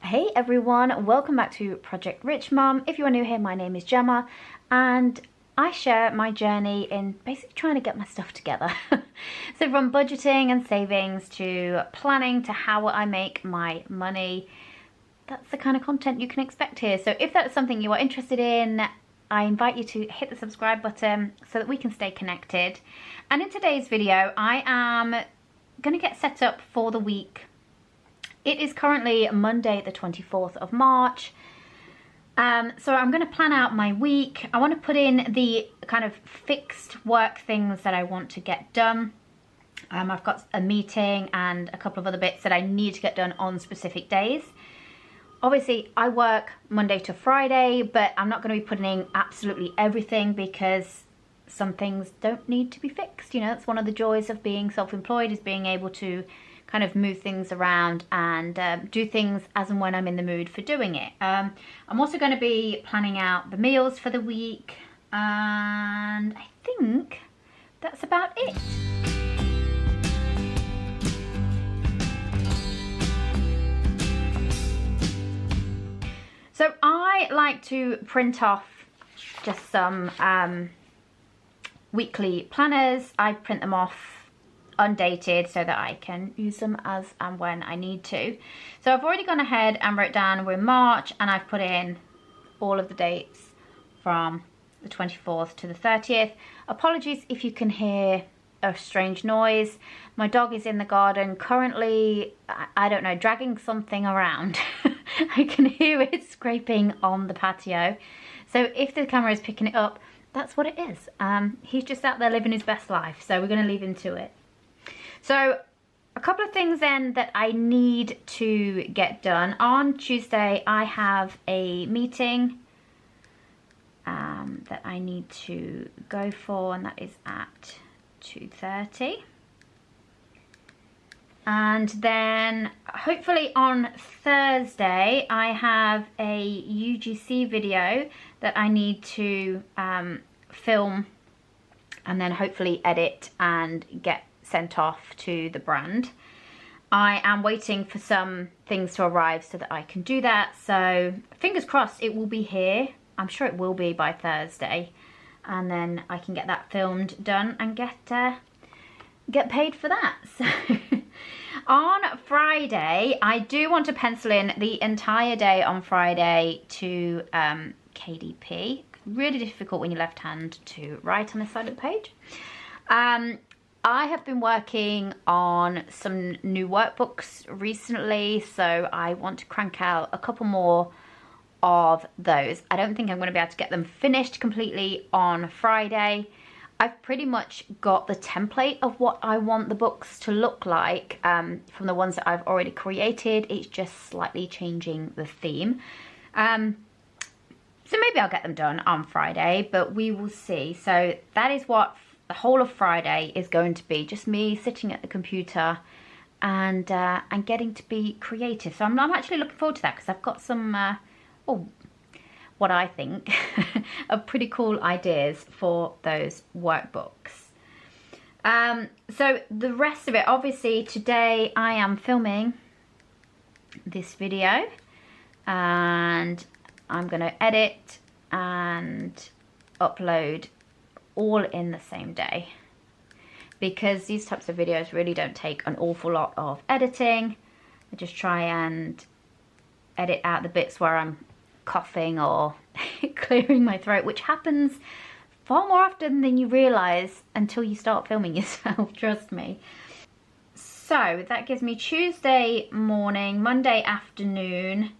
Hey everyone, welcome back to Project Rich Mum. If you are new here, my name is Gemma and I share my journey in basically trying to get my stuff together. So from budgeting and savings to planning to how I make my money, that's the kind of content you can expect here. So if that's something you are interested in, I invite you to hit the subscribe button so that we can stay connected. And in today's video, I am going to get set up for the week. It is currently Monday the 24th of March. So I'm going to plan out my week. I want to put in the kind of fixed work things that I want to get done. I've got a meeting and a couple of other bits that I need to get done on specific days. Obviously, I work Monday to Friday, but I'm not going to be putting in absolutely everything because some things don't need to be fixed. You know, that's one of the joys of being self-employed, is being able to kind of move things around and do things as and when I'm in the mood for doing it. I'm also going to be planning out the meals for the week, and I think that's about it. So I like to print off just some weekly planners. I print them off undated so that I can use them as and when I need to. So I've already gone ahead and wrote down we're in March, and I've put in all of the dates from the 24th to the 30th. Apologies if you can hear a strange noise. My dog is in the garden currently, I don't know, dragging something around. I can hear it scraping on the patio. So if the camera is picking it up, that's what it is. He's just out there living his best life, so we're going to leave him to it. So a couple of things then that I need to get done. On Tuesday I have a meeting that I need to go for, and that is at 2:30. And then hopefully on Thursday I have a UGC video that I need to film and then hopefully edit and get sent off to the brand. I am waiting for some things to arrive so that I can do that. So fingers crossed it will be here. I'm sure it will be by Thursday. And then I can get that filmed, done, and get paid for that. So on Friday, I do want to pencil in the entire day on Friday to KDP. Really difficult when you're left hand to write on this side of the page. I have been working on some new workbooks recently, so I want to crank out a couple more of those. I don't think I'm going to be able to get them finished completely on Friday. I've pretty much got the template of what I want the books to look like from the ones that I've already created. It's just slightly changing the theme. So maybe I'll get them done on Friday, but we will see. So that is what the whole of Friday is going to be, just me sitting at the computer and getting to be creative. So I'm actually looking forward to that, because I've got some, what I think are pretty cool ideas for those workbooks. So the rest of it, obviously today I am filming this video and I'm going to edit and upload all in the same day, because these types of videos really don't take an awful lot of editing. I just try and edit out the bits where I'm coughing or clearing my throat, which happens far more often than you realise until you start filming yourself, trust me. So that gives me Tuesday morning, Monday afternoon.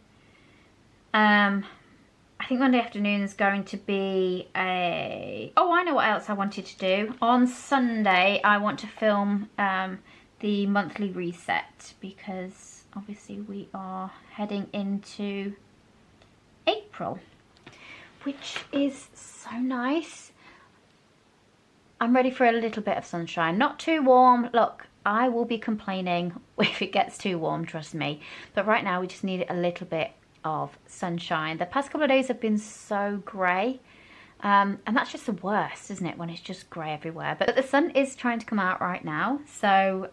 I think Monday afternoon is going to be oh, I know what else I wanted to do. On Sunday, I want to film the monthly reset, because obviously we are heading into April, which is so nice. I'm ready for a little bit of sunshine. Not too warm. Look, I will be complaining if it gets too warm, trust me. But right now we just need a little bit of sunshine. The past couple of days have been so grey, and that's just the worst, isn't it, when it's just grey everywhere. But the sun is trying to come out right now, so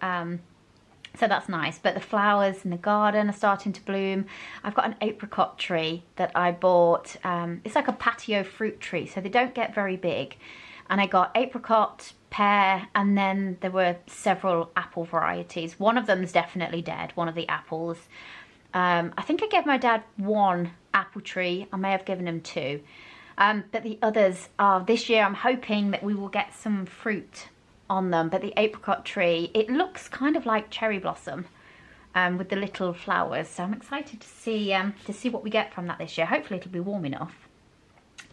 So that's nice. But the flowers in the garden are starting to bloom. I've got an apricot tree that I bought. It's like a patio fruit tree, so they don't get very big. And I got apricot, pear, and then there were several apple varieties. One of them's definitely dead, one of the apples. I think I gave my dad one apple tree. I may have given him two. But the others are, this year I'm hoping that we will get some fruit on them. But the apricot tree, it looks kind of like cherry blossom with the little flowers. So I'm excited to see what we get from that this year. Hopefully it'll be warm enough.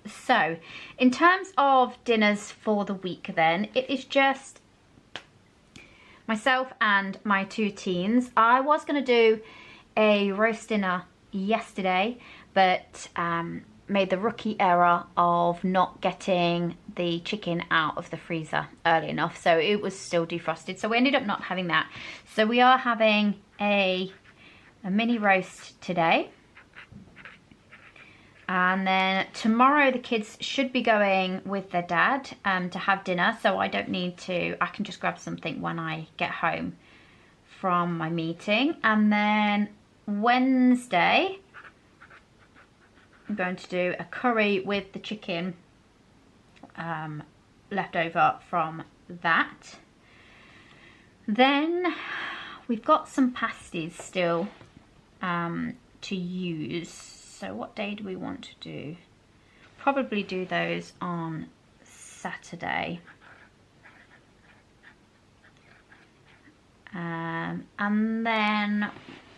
So in terms of dinners for the week then, it is just myself and my two teens. I was going to do a roast dinner yesterday, but made the rookie error of not getting the chicken out of the freezer early enough, so it was still defrosted, so we ended up not having that. So we are having a mini roast today, and then tomorrow the kids should be going with their dad to have dinner, so I don't need to, I can just grab something when I get home from my meeting. And then Wednesday I'm going to do a curry with the chicken left over from that. Then we've got some pasties still to use. So what day do we want to do? Probably do those on Saturday. And then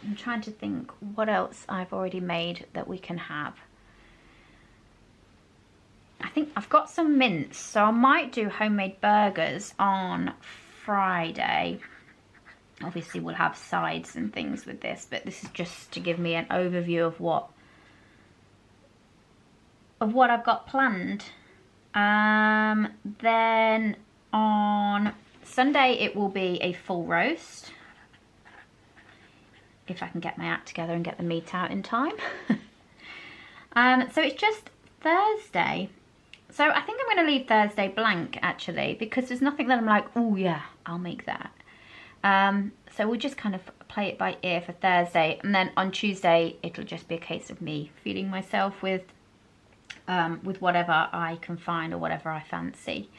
I'm trying to think what else I've already made that we can have. I think I've got some mince, so I might do homemade burgers on Friday. Obviously we'll have sides and things with this, but this is just to give me an overview of what I've got planned. Then on Sunday it will be a full roast, if I can get my act together and get the meat out in time. So it's just Thursday. So I think I'm going to leave Thursday blank actually, because there's nothing that I'm like, oh yeah, I'll make that. So we'll just kind of play it by ear for Thursday, and then on Tuesday it'll just be a case of me feeding myself with whatever I can find or whatever I fancy.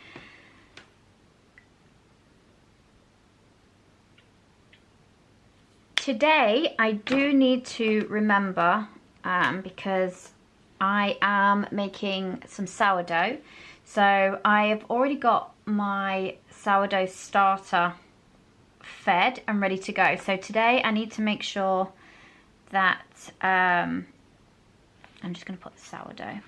Today I do need to remember, because I am making some sourdough. So I have already got my sourdough starter fed and ready to go. So today I need to make sure that I'm just going to put the sourdough.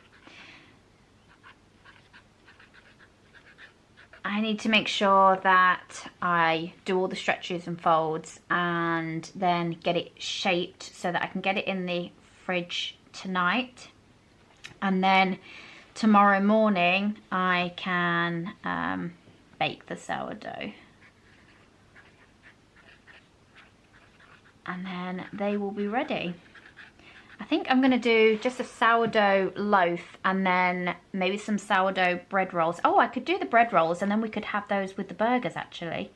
I need to make sure that I do all the stretches and folds and then get it shaped so that I can get it in the fridge tonight. And then tomorrow morning I can bake the sourdough. And then they will be ready. I think I'm going to do just a sourdough loaf and then maybe some sourdough bread rolls. Oh, I could do the bread rolls and then we could have those with the burgers actually.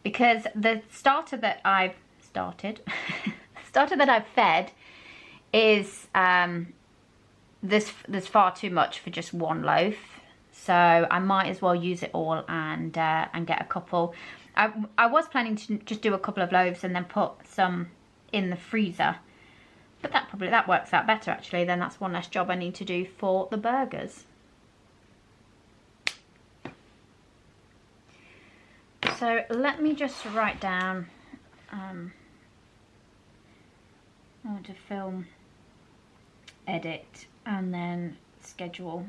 Because the starter that I've fed is there's far too much for just one loaf. So I might as well use it all and get a couple. I was planning to just do a couple of loaves and then put some in the freezer, but that works out better actually. Then that's one less job I need to do for the burgers. So let me just write down, I want to film, edit and then schedule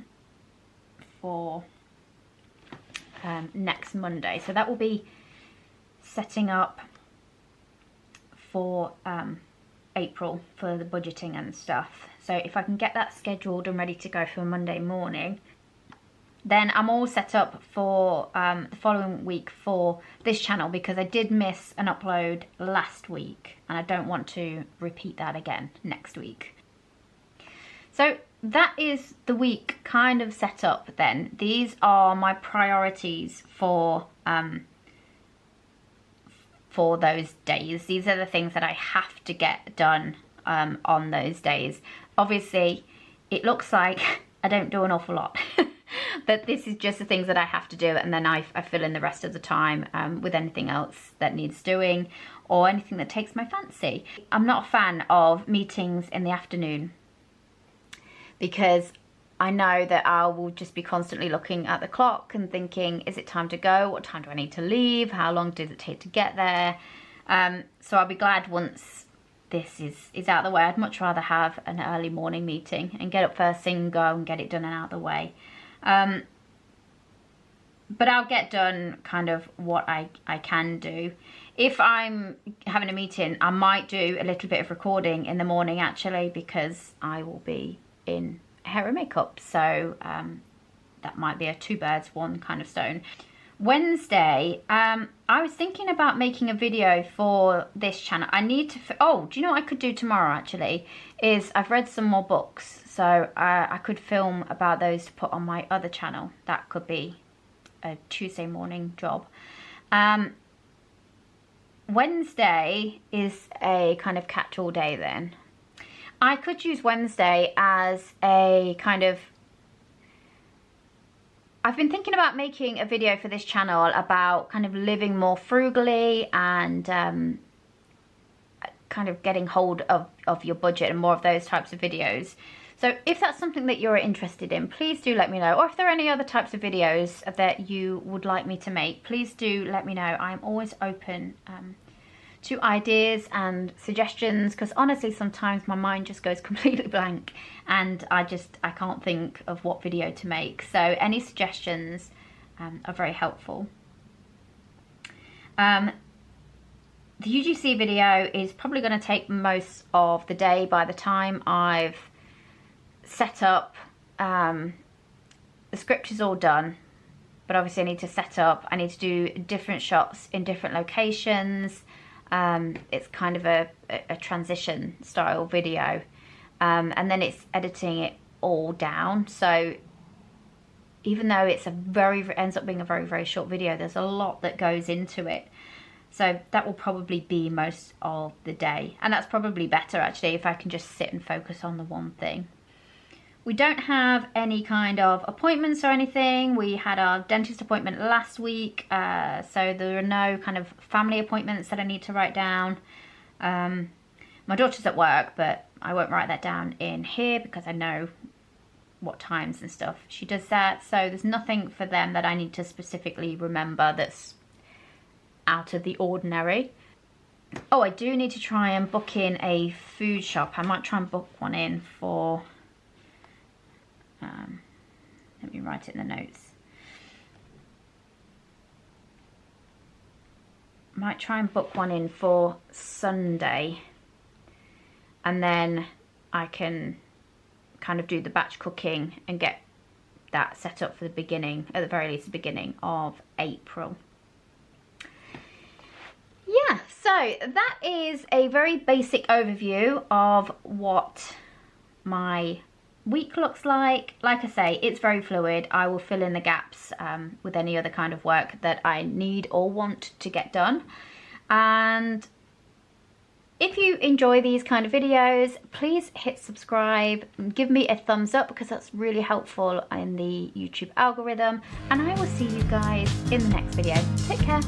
for next Monday. So that will be setting up for April for the budgeting and stuff. So if I can get that scheduled and ready to go for Monday morning, then I'm all set up for the following week for this channel, because I did miss an upload last week and I don't want to repeat that again next week. So that is the week kind of set up then. These are my priorities for for those days. These are the things that I have to get done on those days. Obviously, it looks like I don't do an awful lot, but this is just the things that I have to do, and then I fill in the rest of the time with anything else that needs doing or anything that takes my fancy. I'm not a fan of meetings in the afternoon because I know that I will just be constantly looking at the clock and thinking, is it time to go? What time do I need to leave? How long does it take to get there? So I'll be glad once this is out of the way. I'd much rather have an early morning meeting and get up first thing, go and get it done and out of the way. But I'll get done kind of what I can do. If I'm having a meeting, I might do a little bit of recording in the morning actually, because I will be in hair and makeup. So that might be a two birds, one kind of stone. Wednesday, I was thinking about making a video for this channel. I need to, oh, do you know what I could do tomorrow actually? Is I've read some more books. So I could film about those to put on my other channel. That could be a Tuesday morning job. Wednesday is a kind of catch-all day then. I could use Wednesday as a kind of... I've been thinking about making a video for this channel about kind of living more frugally and kind of getting hold of your budget and more of those types of videos. So if that's something that you're interested in, please do let me know. Or if there are any other types of videos that you would like me to make, please do let me know. I'm always open to ideas and suggestions, because honestly sometimes my mind just goes completely blank and I can't think of what video to make. So any suggestions are very helpful. The UGC video is probably going to take most of the day by the time I've set up. The script is all done, but obviously I need to set up, I need to do different shots in different locations. It's kind of a transition style video, and then it's editing it all down. So even though it's ends up being a very, very short video, there's a lot that goes into it. So that will probably be most of the day, and that's probably better actually if I can just sit and focus on the one thing. We don't have any kind of appointments or anything. We had our dentist appointment last week, so there are no kind of family appointments that I need to write down. My daughter's at work, but I won't write that down in here because I know what times and stuff she does that. So there's nothing for them that I need to specifically remember that's out of the ordinary. Oh, I do need to try and book in a food shop. I might try and book one in for... let me write it in the notes. Might try and book one in for Sunday, and then I can kind of do the batch cooking and get that set up for the beginning, at the very least the beginning of April. Yeah, so that is a very basic overview of what my week looks like. Like I say, it's very fluid. I will fill in the gaps with any other kind of work that I need or want to get done. And if you enjoy these kind of videos, please hit subscribe, give me a thumbs up because that's really helpful in the YouTube algorithm, and I will see you guys in the next video. Take care.